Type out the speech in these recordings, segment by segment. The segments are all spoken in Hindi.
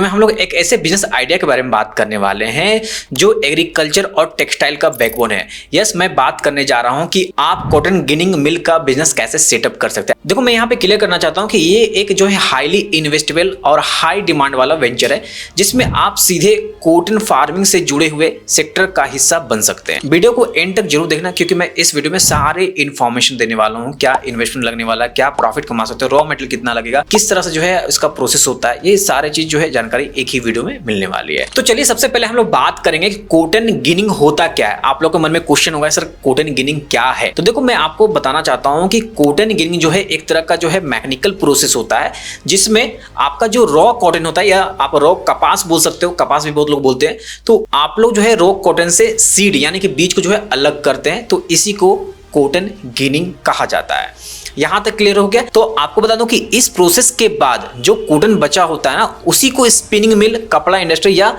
में हम लोग एक ऐसे बिजनेस आइडिया के बारे में बात करने वाले हैं जो एग्रीकल्चर और टेक्सटाइल का बैकबोन है। यस, मैं बात करने जा रहा हूं कि आप कॉटन गिनिंग मिल का बिजनेस कैसे सेटअप कर सकते हैं। देखो, मैं यहां पे क्लियर करना चाहता हूं कि ये एक जो है हाईली इन्वेस्टेबल और हाई डिमांड वाला वेंचर है जिसमें आप सीधे कॉटन फार्मिंग से जुड़े हुए सेक्टर का हिस्सा बन सकते हैं। वीडियो को एंड तक जरूर देखना क्योंकि मैं इस वीडियो में सारे इन्फॉर्मेशन देने वाला हूं। क्या इन्वेस्टमेंट लगने वाला है, क्या प्रॉफिट कमा सकते हो, रॉ मटेरियल कितना लगेगा, किस तरह से जो है इसका प्रोसेस होता है, ये सारे चीज जो है जानकारी एक ही वीडियो में मिलने वाली है। तो चलिए सबसे पहले हम लोग बात करेंगे कि कॉटन गिनिंग होता क्या है। आप लोगों के मन में क्वेश्चन होगा सर कॉटन गिनिंग क्या है। तो देखो, मैं आपको बताना चाहता हूं कि कॉटन गिनिंग जो है एक तरह का जो है मैकेनिकल प्रोसेस होता है जिसमें आपका जो रॉ कॉटन होता है या आप रॉ कपास बोल सकते हो, कपास भी बहुत लोग बोलते हैं, तो आप लोग जो है रॉ कॉटन से सीड यानी कि बीज को जो है अलग करते हैं, तो इसी को कॉटन गिनिंग कहा जाता है। यहां तक क्लियर हो गया। तो आपको बता दूं कि इस प्रोसेस के बाद जो कॉटन बचा होता है ना, उसी को स्पिनिंग मिल, कपड़ा इंडस्ट्री या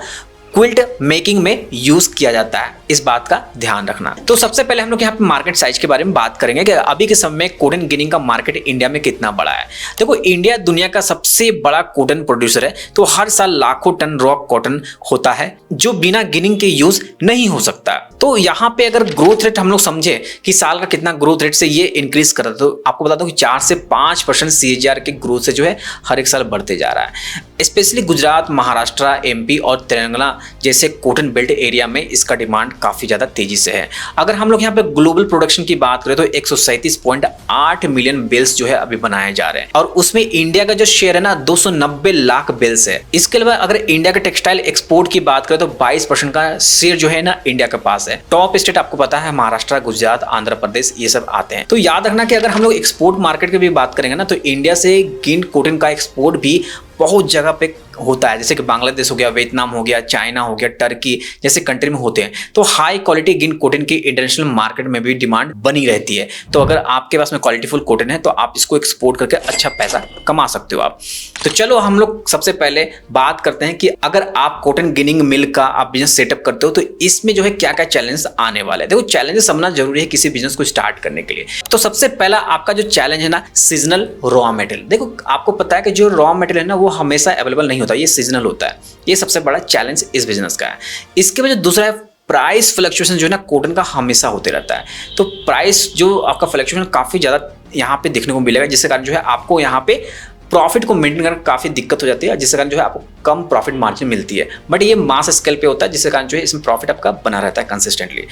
क्विल्ट मेकिंग में यूज किया जाता है। इस बात का ध्यान रखना। तो सबसे पहले हम लोग यहाँ पे मार्केट साइज के बारे में बात करेंगे कि अभी के समय में कॉटन गिनिंग का मार्केट इंडिया में कितना बड़ा है। देखो, इंडिया दुनिया का सबसे बड़ा कॉटन प्रोड्यूसर है, तो हर साल लाखों टन रॉ कॉटन होता है जो बिना गिनिंग के यूज नहीं हो सकता। तो यहाँ पे अगर ग्रोथ रेट हम लोग समझे कि साल का कितना ग्रोथ रेट से ये इंक्रीज कर रहा है, तो आपको बता दो कि 4 से 5% CAGR के ग्रोथ से जो है हर एक साल बढ़ते जा रहा है। स्पेशली गुजरात, महाराष्ट्र, MP और तेलंगाना जैसे कॉटन बेल्ट एरिया में इसका डिमांड काफी ज्यादा तेजी से है। अगर हम लोग यहाँ पे ग्लोबल प्रोडक्शन की बात करें तो 137.8 मिलियन बेल्स जो है अभी बनाए जा रहे हैं और उसमें इंडिया का जो शेयर है ना 290 लाख बेल्स है। इसके अलावा अगर इंडिया के टेक्सटाइल एक्सपोर्ट की बात करें तो 22% का शेयर जो है ना इंडिया के पास है। टॉप स्टेट आपको पता है महाराष्ट्र, गुजरात, आंध्र प्रदेश, ये सब आते हैं। तो याद रखना कि अगर हम लोग एक्सपोर्ट मार्केट की भी बात करेंगे ना, तो इंडिया से गिन कॉटन का एक्सपोर्ट भी बहुत जगह पे होता है, जैसे कि बांग्लादेश हो गया, वियतनाम हो गया, चाइना हो गया, टर्की जैसे कंट्री में होते हैं। तो हाई क्वालिटी गिन कॉटन की इंटरनेशनल मार्केट में भी डिमांड बनी रहती है। तो अगर आपके पास में क्वालिटीफुल कॉटन है तो आप इसको एक्सपोर्ट करके अच्छा पैसा कमा सकते हो आप। तो चलो हम लोग सबसे पहले बात करते हैं कि अगर आप कॉटन गिनिंग मिल का आप बिजनेस सेटअप करते हो तो इसमें जो है क्या क्या चैलेंज आने वाले हैं। देखो, चैलेंजेस समझना जरूरी है किसी बिजनेस को स्टार्ट करने के लिए। तो सबसे पहला आपका जो चैलेंज है ना, सीजनल रॉ मटेरियल। देखो, आपको पता है कि जो रॉ मटेरियल है ना वो हमेशा अवेलेबल नहीं होता, ये सीजनल होता है। ये सबसे बड़ा चैलेंज इस बिजनेस का है। इसके वजह दूसरा है प्राइस फ्लक्चुएशन जो है ना कॉटन का हमेशा होते रहता है। तो प्राइस जो आपका फ्लक्चुएशन काफी ज्यादा यहाँ पे देखने को मिलेगा, जिसके कारण जो है आपको यहाँ पे प्रॉफिट को मेंटेन करना काफी दिक्कत हो जाती है, जिसके कारण जो है आपको कम प्रॉफिट मार्जिन मिलती है। बट ये मास स्केल पे होता है जिसके कारण जो है इसमें प्रॉफिट आपका बना रहता है कंसिस्टेंटली।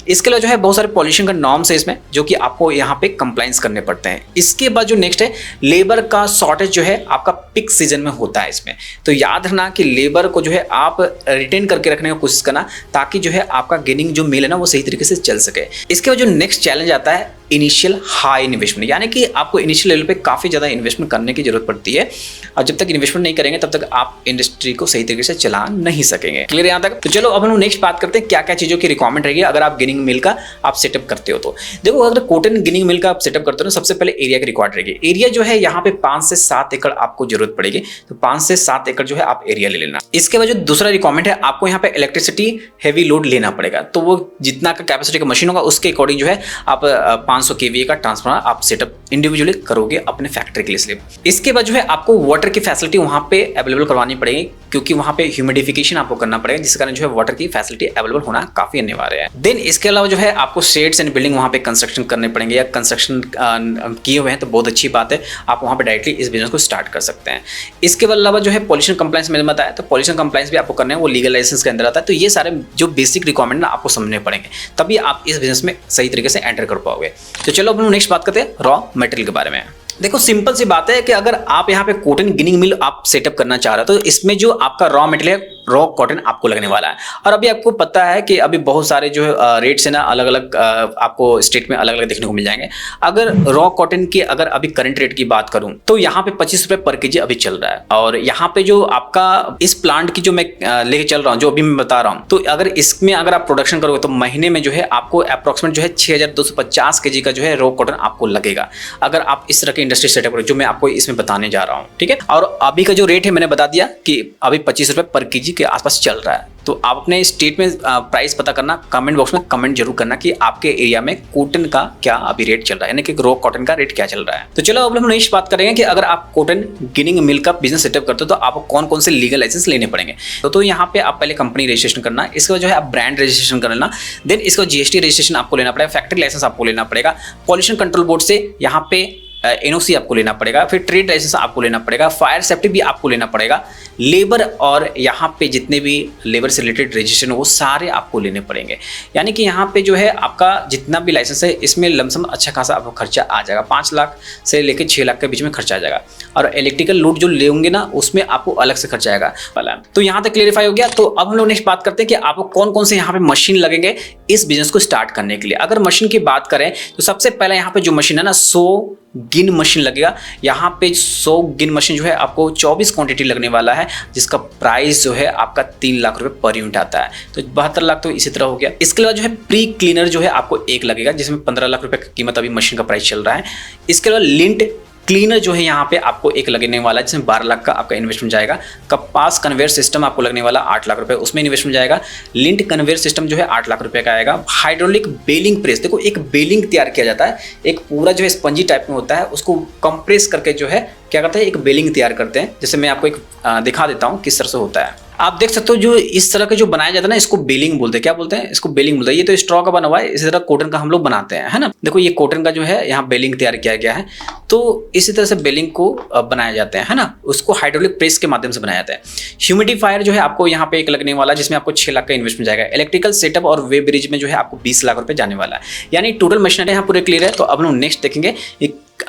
इसके अलावा जो है बहुत सारे पॉल्यूशन का नॉर्म्स है इसमें जो कि आपको यहाँ पे कंप्लाइंस करने पड़ते हैं। इसके बाद जो नेक्स्ट है लेबर का शॉर्टेज जो है आपका पिक सीजन में होता है इसमें। तो याद रखना कि लेबर को जो है आप रिटेन करके रखने की कोशिश करना ताकि जो है आपका गेनिंग जो मिल है ना वो सही तरीके से चल सके। इसके बाद जो नेक्स्ट चैलेंज आता है इनिशियल हाई इन्वेस्टमेंट, यानी कि आपको इनिशियल लेवल पे काफी ज्यादा इन्वेस्टमेंट करने की जरूरत पड़ती है और जब तक इन्वेस्टमेंट नहीं करेंगे तब तक आप इंडस्ट्री को सही तरीके से चला नहीं सकेंगे। क्लियर यहाँ तक? तो चलो अब हम नेक्स्ट बात करते हैं क्या क्या चीजों की रिक्वायरमेंट रहेगी अगर आप गिनिंग मिल का आप सेटअप करते हो। तो देखो, अगर कॉटन गिनिंग मिल का आप सेटअप करते हो तो सबसे पहले एरिया की रिक्वायर्ड रहेगी। एरिया जो है यहाँ पे 5 से 7 एकड़ आपको जरूरत पड़ेगी, तो 5 से 7 एकड़ जो है आप एरिया ले लेना। इसके बाद जो दूसरा रिक्वायरमेंट है आपको यहाँ पे इलेक्ट्रिसिटी हैवी लोड लेना पड़ेगा, तो वो जितना का कैपेसिटी का मशीन होगा उसके अकॉर्डिंग जो है आप 500 kVA का ट्रांसफार्मर आप सेटअप इंडिविजुअली करोगे अपने फैक्ट्री के लिए। इसके बाद जो है आपको वाटर की फैसिलिटी वहां पे अवेलेबल करवानी पड़ेगी क्योंकि वहां पे ह्यूमिडिफिकेशन आपको करना पड़ेगा, जिस कारण जो है वाटर की फैसिलिटी अवेलेबल होना काफी अनिवार्य है। देन इसके अलावा जो है आपको शेड्स एंड बिल्डिंग वहां पे कंस्ट्रक्शन करने पड़ेंगे, या कंस्ट्रक्शन किए हुए हैं तो बहुत अच्छी बात है, आप वहां पे डायरेक्टली इस बिजनेस को स्टार्ट कर सकते हैं। इसके अलावा जो है पॉल्यूशन कंप्लायंस मैंने बताया, तो पॉल्यूशन कंप्लायंस भी आपको करना है, वो लीगल लाइसेंस के अंदर आता है। तो ये सारे जो बेसिक रिक्वायरमेंट ना आपको समझने पड़ेंगे, तभी आप इस बिजनेस में सही तरीके से एंटर कर पाओगे। तो चलो अब हम नेक्स्ट बात करते हैं रॉ मटेरियल के बारे में। देखो, सिंपल सी बात है कि अगर आप यहाँ पे कॉटन गिनिंग मिल आप सेटअप करना चाह रहे हो तो इसमें जो आपका रॉ मटेरियल है रॉ कॉटन आपको लगने वाला है। और अभी आपको पता है कि अभी बहुत सारे जो रेट्स है ना अलग अलग आपको स्टेट में अलग अलग देखने को मिल जाएंगे। अगर रॉ कॉटन की अगर अभी करंट रेट की बात करूं तो यहाँ पे 25 रुपए पर केजी अभी चल रहा है। और यहाँ पे जो आपका इस प्लांट की जो मैं लेके चल रहा हूँ, जो अभी मैं बता रहा हूँ, तो अगर इसमें अगर आप प्रोडक्शन करोगे तो महीने में जो है आपको अप्रोक्सीमेट जो है 6250 kg का जो है रॉ कॉटन आपको लगेगा अगर आप इस तरह की इंडस्ट्री सेटअप जो मैं आपको इसमें बताने जा रहा हूँ। ठीक है, और अभी का जो रेट है मैंने बता दिया कि अभी 25 रुपए पर केजी केजी के आसपास चल रहा है। तो आप अपने स्टेट में प्राइस पता करना, कमेंट बॉक्स में कमेंट जरूर करना कि आपके एरिया में कॉटन का क्या अभी रेट चल रहा है, यानी कि रॉ कॉटन का रेट क्या चल रहा है। तो चलो अब हम नेक्स्ट बात करेंगे कि अगर आप कॉटन गिनिंग मिल का बिजनेस सेटअप करते हो तो आपको कौन कौन से लीगल लाइसेंस लेने पड़ेंगे। तो यहाँ पे आप पहले कंपनी रजिस्ट्रेशन करना, इसके बाद जो है आप ब्रांड रजिस्ट्रेशन कर लेना, देन इसका जीएसटी रजिस्ट्रेशन आपको लेना पड़ेगा, फैक्ट्री लाइसेंस आपको लेना पड़ेगा, पॉल्यूशन कंट्रोल बोर्ड से यहाँ पे एनओसी आपको लेना पड़ेगा, फिर ट्रेड लाइसेंस आपको लेना पड़ेगा, फायर सेफ्टी भी आपको लेना पड़ेगा, लेबर और यहाँ पे जितने भी लेबर से रिलेटेड रजिस्ट्रेशन वो सारे आपको लेने पड़ेंगे। यानी कि यहाँ पे जो है आपका जितना भी लाइसेंस है इसमें लमसम अच्छा खासा आपको खर्चा आ जाएगा, 5 लाख से लेकर 6 लाख के बीच में खर्चा आ जाएगा। और इलेक्ट्रिकल लोड जो लेंगे ना उसमें आपको अलग से खर्चा आएगा वाला। तो यहाँ तक क्लियरफाई हो गया। तो अब हम लोग नेक्स्ट बात करते हैं कि आपको कौन कौन से यहाँ पे मशीन लगेंगे इस बिजनेस को स्टार्ट करने के लिए। अगर मशीन की बात करें तो सबसे पहले यहाँ पे जो मशीन है ना 100 गिन मशीन लगेगा। यहाँ पे 100 गिन मशीन जो है आपको 24 क्वांटिटी लगने वाला है, जिसका प्राइस जो है आपका 3 लाख रुपए पर यूनिट आता है। तो 72 लाख तो इसी तरह हो गया। इसके अलावा जो है प्री क्लीनर जो है आपको एक लगेगा, जिसमें 15 लाख रुपए की कीमत अभी मशीन का प्राइस चल रहा है। इसके अलावा लिंट क्लीनर जो है यहाँ पे आपको एक लगने वाला है, जिसमें 12 लाख का आपका इन्वेस्टमेंट जाएगा। कपास कन्वेयर सिस्टम आपको लगने वाला 8 लाख रुपए, उसमें इन्वेस्टमेंट जाएगा। लिंट कन्वेयर सिस्टम जो है 8 लाख रुपए का आएगा। हाइड्रोलिक बेलिंग प्रेस, देखो एक बेलिंग तैयार किया जाता है, एक पूरा जो है स्पंजी टाइप में होता है, उसको कंप्रेस करके जो है क्या करते हैं, एक बेलिंग तैयार करते हैं। जैसे मैं आपको एक दिखा देता हूँ किस तरह से होता है। आप देख सकते हो जो इस तरह के जो बनाया जाता है ना, इसको बेलिंग बोलते हैं। क्या बोलते हैं? इसको बेलिंग बोलते हैं। ये तो स्ट्रॉ का बना हुआ है, इसी तरह कॉटन का हम लोग बनाते हैं, है ना। देखो ये कॉटन का जो है यहाँ बेलिंग तैयार किया गया है। तो इसी तरह से बेलिंग को बनाया जाता है ना, उसको हाइड्रोलिक प्रेस के माध्यम से बनाया जाता है। ह्यूमिडिफायर जो है आपको यहाँ पे एक लगने वाला है, जिसमें आपको 6 लाख का इन्वेस्टमेंट जाएगा। इलेक्ट्रिकल सेटअप और वे ब्रिज में जो है आपको 20 लाख रुपए जाने वाला है। यानी टोटल मशीनरी यहाँ पूरे क्लियर है। तो अब हम नेक्स्ट देखेंगे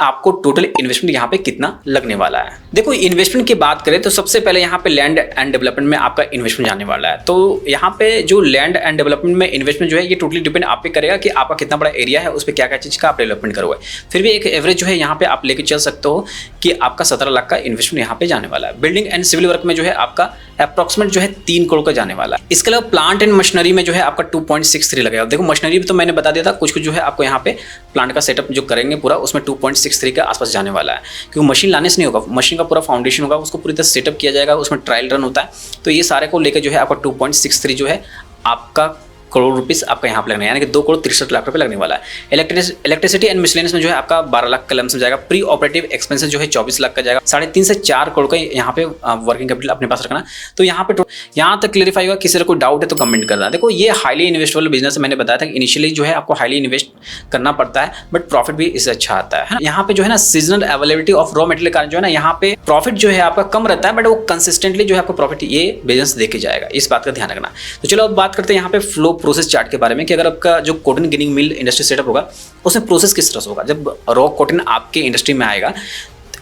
आपको टोटल इन्वेस्टमेंट यहाँ पे कितना लगने वाला है। देखो इन्वेस्टमेंट की बात करें तो सबसे पहले यहाँ पे लैंड एंड डेवलपमेंट में आपका इन्वेस्टमेंट जाने वाला है। तो यहाँ पे जो लैंड एंड डेवलपमेंट में इन्वेस्टमेंट जो है ये टोटली डिपेंड आप पे करेगा कि आपका कितना बड़ा एरिया है, उस पर क्या क्या चीज़ का आप डेवलपमेंट करोगे। फिर भी एक एवरेज जो है यहाँ पे आप लेके चल सकते हो कि आपका 17 लाख का इन्वेस्टमेंट यहाँ पे जाने वाला है। बिल्डिंग एंड सिविल वर्क में जो है आपका अप्रॉक्सीमेट जो है 3 करोड़ का जाने वाला है। इसके अलावा प्लांट एंड मशीनरी में जो है आपका 2.63 लगेगा। देखो मशीनरी भी तो मैंने बता दिया था, कुछ कुछ जो है आपको यहाँ पे प्लांट का सेटअप जो करेंगे पूरा, उसमें 2.63 के आसपास जाने वाला है। क्योंकि मशीन लाने से नहीं होगा, मशीन का पूरा फाउंडेशन होगा, उसको पूरी तरह सेटअप किया जाएगा, उसमें ट्रायल रन होता है। तो ये सारे को लेकर जो है आपका 2.63 जो है आपका करोड़ रुपीस आपका यहाँ पे लगने, यानी कि 2 करोड़ 63 लाख रुपए लगने वाला है। इलेक्ट्रिसिटी एंड मिसलेनियस में जो है आपका 12 लाख का लमसम जाएगा। प्री ऑपरेटिव एक्सपेंसेस जो है 24 लाख का जाएगा। 3.5 से 4 करोड़ का यहाँ पे वर्किंग कैपिटल अपने पास रखना। तो यहाँ पे यहाँ तक क्लियरिफाई होगा। किसी तरह कोई डाउट है तो कमेंट करना। देखो ये हाईली इन्वेस्टेबल बिजनेस मैंने बताया था कि इनिशियली जो है आपको हाईली इन्वेस्ट करना पड़ता है, बट प्रॉफिट भी इससे अच्छा आता है। यहाँ पे जो है ना seasonal availability of raw material कारण जो है ना यहाँ पे प्रॉफिट जो है आपका कम रहता है, बट वो कंसिस्टेंटली जो है आपको प्रॉफिट ये बिजनेस देके जाएगा, इस बात का ध्यान रखना। तो चलो अब बात करते हैं यहाँ पे फ्लो प्रोसेस चार्ट के बारे में कि अगर आपका जो cotton ginning mill industry setup होगा उसमें प्रोसेस किस तरह से होगा। जब रॉ कॉटन आपके इंडस्ट्री में आएगा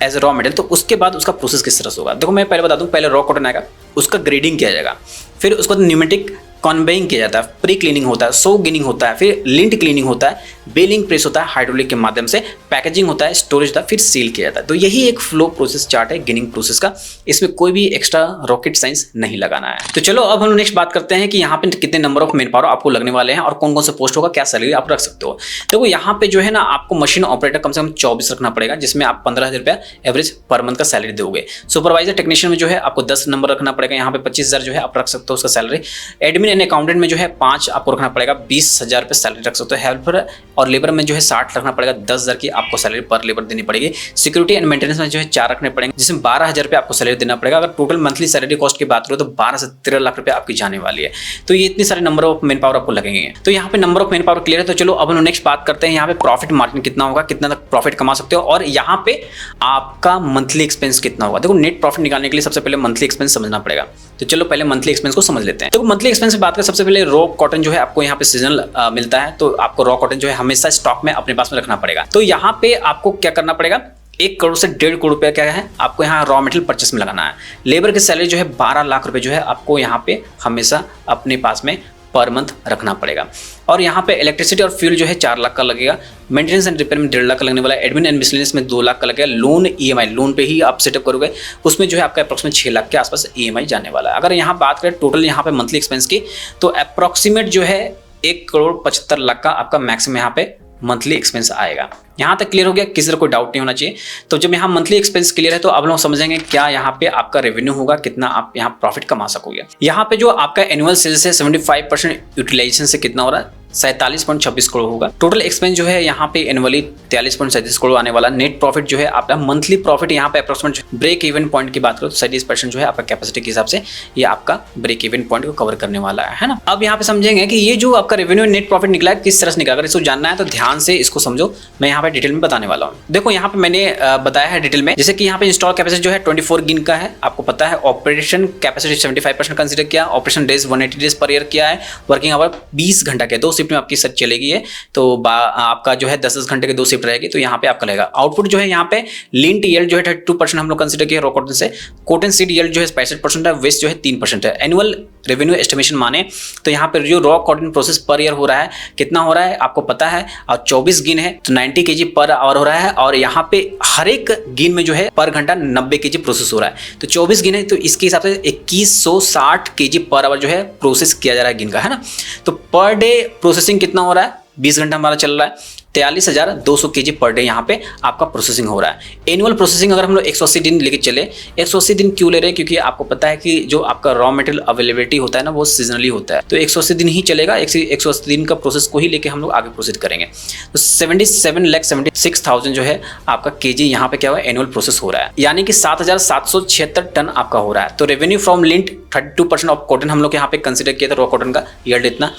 एज ए रॉ मटेरियल, तो उसके बाद उसका प्रोसेस किस तरह से होगा। देखो मैं पहले बता दूं, पहले रॉ कॉटन आएगा, उसका ग्रेडिंग किया जाएगा, फिर उसके बाद न्यूमेटिक कॉन्वेइंग किया जाता है, प्री क्लीनिंग होता है, सो गिनिंग होता है, फिर लिंट क्लीनिंग होता है, बेलिंग प्रेस होता है हाइड्रोलिक के माध्यम से, पैकेजिंग होता है, स्टोरेज होता है, फिर सील किया जाता है। तो यही एक फ्लो प्रोसेस चार्ट है गिनिंग प्रोसेस का। इसमें कोई भी एक्स्ट्रा रॉकेट साइंस नहीं लगाना है। तो चलो अब हम नेक्स्ट बात करते हैं कि यहाँ पे कितने नंबर ऑफ मैन पावर आपको लगने वाले हैं और कौन कौन सा पोस्ट होगा, क्या सैलरी आप रख सकते हो। देखो यहाँ पे जो है ना आपको मशीन ऑपरेटर कम से कम 24 रखना पड़ेगा, जिसमें आप 15,000 रुपया एवरेज पर मंथ का सैलरी दोगे। सुपरवाइजर टेक्नीशियन में जो है आपको 10 नंबर रखना पड़ेगा, यहाँ पे 25,000 जो है आप रख सकते हो उसका सैलरी। एडमिन एंड अकाउंटेंट में जो है 5 आपको रखना पड़ेगा, 20,000 रुपये सैलरी रख सकते हो। हेल्पर और लेबर में जो है 60 रखना पड़ेगा, 10,000 की आपको सैलरी पर लेबर देनी पड़ेगी। सिक्योरिटी एंड मेंटेनेंस में जो है 4 रखने पड़ेंगे, जिसमें 12,000 रुपये आपको सैलरी देना पड़ेगा। अगर टोटल मंथली सैलरी कॉस्ट की बात करो तो 12 से 13 लाख रुपये आपकी जाने वाली है। तो ये इतने सारे नंबर ऑफ मैन पावर आपको लगेंगे। तो यहाँ पे number of man power clear है। तो चलो अब हम नेक्स्ट बात करते हैं यहाँ पे प्रॉफिट मार्जिन कितना होगा, कितना तक प्रॉफिट कमा सकते हो और यहाँ पे आपका मंथली एक्सपेंस कितना होगा। देखो नेट प्रॉफिट निकालने के लिए सबसे पहले मंथली एक्सपेंस समझना पड़ेगा। तो चलो पहले मंथली एक्सपेंस को समझ लेते हैं। तो मंथली एक्सपेंस की बात करें, सबसे पहले रॉ कॉटन जो है आपको यहाँ पे सीजनल मिलता है, तो आपको रॉ कॉटन जो है हमेशा स्टॉक में अपने पास में रखना पड़ेगा। तो यहाँ पे आपको क्या करना पड़ेगा, 1 करोड़ से 1.5 करोड़ रुपया क्या है आपको यहाँ रॉ मटेरियल परचेस में लगाना है। लेबर की सैलरी जो है 12 लाख रुपए जो है आपको यहाँ पे हमेशा अपने पास में पर मंथ रखना पड़ेगा। और यहाँ पे इलेक्ट्रिसिटी और फ्यूल जो है 4 लाख का लगेगा। मेंटेनेंस एंड रिपेयर में 1.5 लाख का लगने वाला है। एडमिन एंड मिसलेनियस में 2 लाख का लगेगा। लोन EMI, लोन पे ही आप सेटअप करोगे, उसमें जो है आपका अप्रॉक्सीमेट 6 लाख के आसपास EMI जाने वाला है। अगर यहाँ बात करें टोटल यहाँ पे मंथली एक्सपेंस की, तो अप्रॉक्सीमेट जो है 1 करोड़ 75 लाख का आपका मैक्सिमम यहाँ पे मंथली एक्सपेंस आएगा। यहाँ तक क्लियर हो गया, किसी तरह कोई डाउट नहीं होना चाहिए। तो जब यहाँ मंथली एक्सपेंस क्लियर है तो अब लोग समझेंगे क्या यहाँ पे आपका रेवेन्यू होगा, कितना आप यहाँ प्रॉफिट कमा सकोगे। यहाँ पे जो आपका एनुअल सेल्स है 75% यूटिलाइजेशन से कितना हो रहा है, 47.26 करोड़ होगा। टोटल एक्सपेंस जो है यहाँ पे एनुअली 43.37 करोड़ आने वाला। नेट प्रॉफिट जो है आपका मंथली प्रॉफिट यहाँ पे अप्रोक्सीमेट ब्रेक इवन पॉइंट की बात करो तो 37% जो है आपका कैपेसिटी के हिसाब से ये आपका ब्रेक इवन पॉइंट को कवर करने वाला है ना। अब यहाँ पे समझेंगे कि ये जो आपका रेवेन्यू नेट प्रॉफिट निकला है किस तरह से निकला। अगर इसको जानना है तो ध्यान से इसको समझो, मैं यहाँ पे डिटेल में बताने वाला हूँ। देखो यहाँ पे मैंने बताया है डिटेल में, जैसे कि यहाँ पे इंस्टॉल कैपेसिटी जो है 24 गिन का है, आपको पता है। ऑपरेशन कैपेसिटी 75% कंसीडर किया, operation days 180 days per year किया है, वर्किंग आवर 20 घंटा के 2 शिफ्ट में आपकी सच चलेगी है, तो आपका जो है 10 घंटे के 2 शिफ्ट रहेगी, तो यहाँ पे आपका लगेगा। आउटपुट जो है यहाँ पे लिंट यील्ड जो है 32% हम लोग कंसीडर किया रॉ कॉटन से, कॉटन सीड यील्ड जो है 65% है, वेस्ट जो है 3% है। एनुअल रेवेन्यू एस्टिमेशन माने तो यहाँ पे जो raw cotton process per year हो रहा है कितना हो रहा है आपको पता है, और 24 गिन है तो 90 kg पर आवर हो रहा है, और यहाँ पे हर एक गिन में जो है पर घंटा 90 kg प्रोसेस हो रहा है। तो 24 गिन है तो इसके हिसाब से 2160 kg पर आवर जो है प्रोसेस किया जा रहा है गिन का, है ना। तो पर डे प्रोसेसिंग कितना हो रहा है, 20 घंटा हमारा चल रहा है, 43,200 kg पर डे यहाँ पे आपका प्रोसेसिंग हो रहा है। एनुअल प्रोसेसिंग अगर हम लोग 180 दिन लेके चले, 180 दिन क्यों ले रहे हैं, क्योंकि आपको पता है कि जो आपका रॉ मटेरियल अवेलेबिलिटी होता है ना वो सीजनली होता है, तो 180 दिन ही चलेगा। 180 दिन का प्रोसेस को ही लेके हम लोग आगे प्रोसीड करेंगे। तो 77,76,000 जो है आपका केजी यहाँ पे क्या हुआ एनुअल प्रोसेस हो रहा है, यानी कि 7,776 टन आपका हो रहा है। तो revenue from lint 32% of cotton हम लोग यहाँ पे कंसिडर किया था, रॉ कॉटन का यील्ड इतना,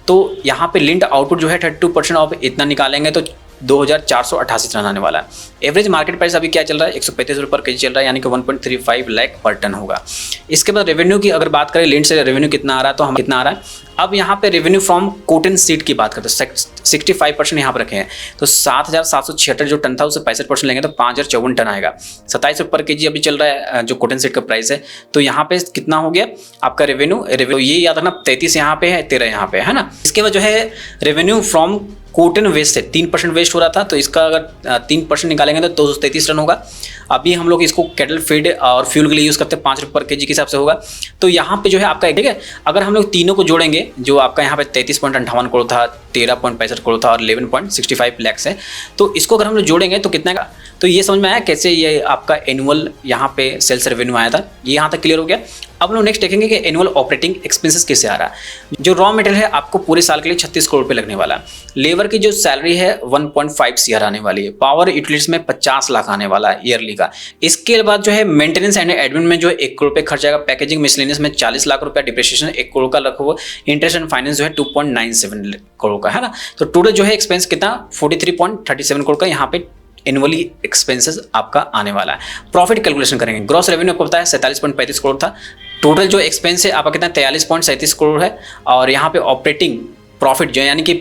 तो यहाँ पे लिंट आउटपुट जो है 32% ऑफ इतना निकालेंगे तो 2,488 टन आने वाला है। एवरेज मार्केट प्राइस अभी क्या चल रहा है, 135 रुपये पर केजी चल रहा है, यानी कि 1.35 लाख पर टन होगा। इसके बाद रेवेन्यू की अगर बात करें, लिंट से रेवेन्यू कितना आ रहा है तो हम कितना आ रहा है। अब यहाँ पे रेवेन्यू फ्रॉम कॉटन सीड की बात करते हैं, 65% यहाँ पर रखे हैं, तो 7,776 जो टन था उससे 65% लेंगे तो 5,054 टन आएगा। 27 रुपये पर केजी अभी चल रहा है जो कॉटन सीड का प्राइस है, तो यहाँ पे कितना हो गया आपका रेवेन्यू। ये याद रखना 33 यहाँ पे है, 13 यहाँ पे है ना। इसके बाद जो है रेवेन्यू फ्रॉम कॉटन वेस्ट से 3% वेस्ट हो रहा था, तो इसका अगर 3% निकालेंगे तो 233 टन होगा। अभी हम लोग इसको कैटल फीड और फ्यूल के लिए यूज़ करते हैं, 5 रुपये पर केजी के हिसाब से होगा। तो यहाँ पे जो है आपका ठीक है, अगर हम लोग तीनों को जोड़ेंगे, जो आपका यहाँ पे 33.58 करोड़ था, 13.65 करोड़ था और 11.65 लाख है, तो इसको अगर हम लोग जोड़ेंगे तो कितना का, तो ये समझ में आया कैसे ये आपका एनुअल यहाँ पे सेल्स रेवेन्यू आया था, ये यहाँ तक क्लियर हो गया। अब लोग नेक्स्ट देखेंगे कि एनुअल ऑपरेटिंग एक्सपेंसेस कैसे आ रहा है। जो रॉ मटेरियल है आपको पूरे साल के लिए 36 करोड़ रुपये लगने वाला है। लेबर की जो सैलरी है 1.5 CR आने वाली है। पावर यूटिलिटीज में 50 लाख आने वाला है ईयरली का। इसके बाद जो है मेंटेनेंस एंड एडमिन में जो 1 करोड़ रुपये खर्च आएगा। पैकेजिंग मिसलेनियस में 40 लाख रुपया, डिप्रिसिएशन 1 करोड़ का रखा हुआ, इंटरेस्ट एंड फाइनेंस जो है 2.97 करोड़ का, है ना। तो टोटल जो है एक्सपेंस कितना 43.37 करोड़ का यहाँ पे एनुअली एक्सपेंसेस आपका आने वाला है। प्रॉफिट कैलकुलेशन करेंगे। ग्रॉस रेवेन्यू आपको पता है 47.35 करोड़ था। टोटल जो एक्सपेंस है आपका कितना 43.37 करोड़ है, और यहाँ पे ऑपरेटिंग प्रॉफिट जो यानी कि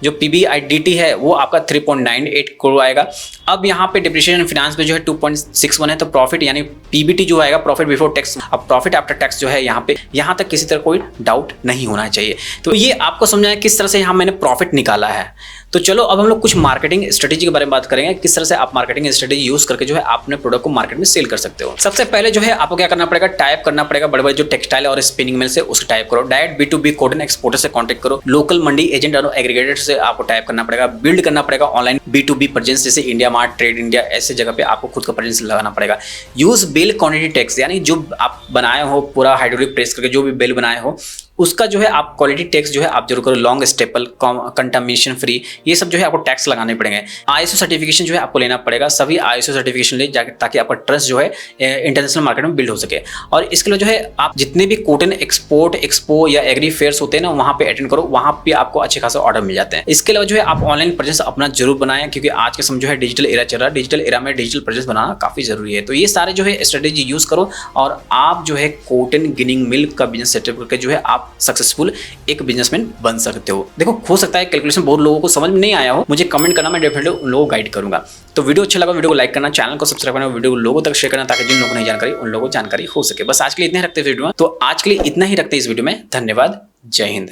जो PBIDT है वो आपका 3.98 करोड़ आएगा। अब यहाँ पे डिप्रिसिएशन फाइनेंस में जो है 2.61 है, तो प्रॉफिट यानी PBT जो आएगा प्रॉफिट बिफोर टैक्स। अब प्रॉफिट आफ्टर टैक्स जो है यहाँ पे, यहाँ तक किसी तरह कोई डाउट नहीं होना चाहिए। तो ये आपको समझाया किस तरह से यहाँ मैंने प्रॉफिट निकाला है। तो चलो अब हम लोग कुछ मार्केटिंग स्ट्रेटेजी के बारे में बात करेंगे, किस तरह से आप मार्केटिंग स्ट्रेटेजी यूज करके जो है आप अपने प्रोडक्ट को मार्केट में सेल कर सकते हो। सबसे पहले जो है आपको क्या करना पड़ेगा, टाइप करना पड़ेगा बड़े बड़े जो टेक्सटाइल और स्पिनिंग मिल से, उसको टाइप करो। डायरेक्ट B2B कॉटन एक्सपोर्टर से कॉन्टेक्ट करो। लोकल मंडी एजेंट और एग्रीगेटर से आपको टाइप करना पड़ेगा। बिल्ड करना पड़ेगा ऑनलाइन B2B प्रेजेंस, जैसे इंडिया मार्ट, ट्रेड इंडिया, ऐसे जगह पे आपको खुद का प्रेजेंस लगाना पड़ेगा। यूज बेल क्वांटिटी टैक्स, यानी जो आप बनाए हो पूरा हाइड्रोलिक प्रेस करके जो भी बेल बनाए हो उसका जो है आप क्वालिटी टैक्स जो है आप जरूर करो। लॉन्ग स्टेपल, कंटामिनेशन फ्री, ये सब जो है आपको टैक्स लगाने पड़ेंगे। ISO सर्टिफिकेशन जो है आपको लेना पड़ेगा। सभी ISO सर्टिफिकेशन ले जाकर, ताकि आपका ट्रस्ट जो है इंटरनेशनल मार्केट में बिल्ड हो सके। और इसके लिए जो है आप जितने भी कॉटन एक्सपोर्ट, एक्सपो या एग्री फेयर्स होते हैं ना, वहाँ पे अटेंड करो, वहाँ पे आपको अच्छे खासा ऑर्डर मिल जाते हैं। इसके अलावा जो है आप ऑनलाइन प्रेजेंस अपना जरूर बनाएं, क्योंकि आज के समय जो है डिजिटल एरा चल रहा है। डिजिटल एरा में डिजिटल प्रेजेंस बनाना काफी जरूरी है। तो ये सारे जो है स्ट्रेटेजी यूज करो और आप जो है कॉटन गिनिंग मिल का बिजनेस सेटअप करके जो है आप सक्सेसफुल एक बिजनेसमैन बन सकते हो। देखो हो सकता है कैलकुलेशन बहुत लोगों को समझ में नहीं आया हो, मुझे कमेंट करना, मैं डेफिनेटली उन लोगों को गाइड करूंगा। तो वीडियो अच्छा लगा, वीडियो को लाइक करना, चैनल को सब्सक्राइब करना, वीडियो को लोगों तक शेयर करना, ताकि जिन लोगों को नहीं जानकारी उन लोगों को जानकारी हो सके। बस आज के लिए इतना ही रखते हैं वीडियो में, तो आज के लिए इतना ही रखते हैं इस वीडियो में। धन्यवाद, जय हिंद।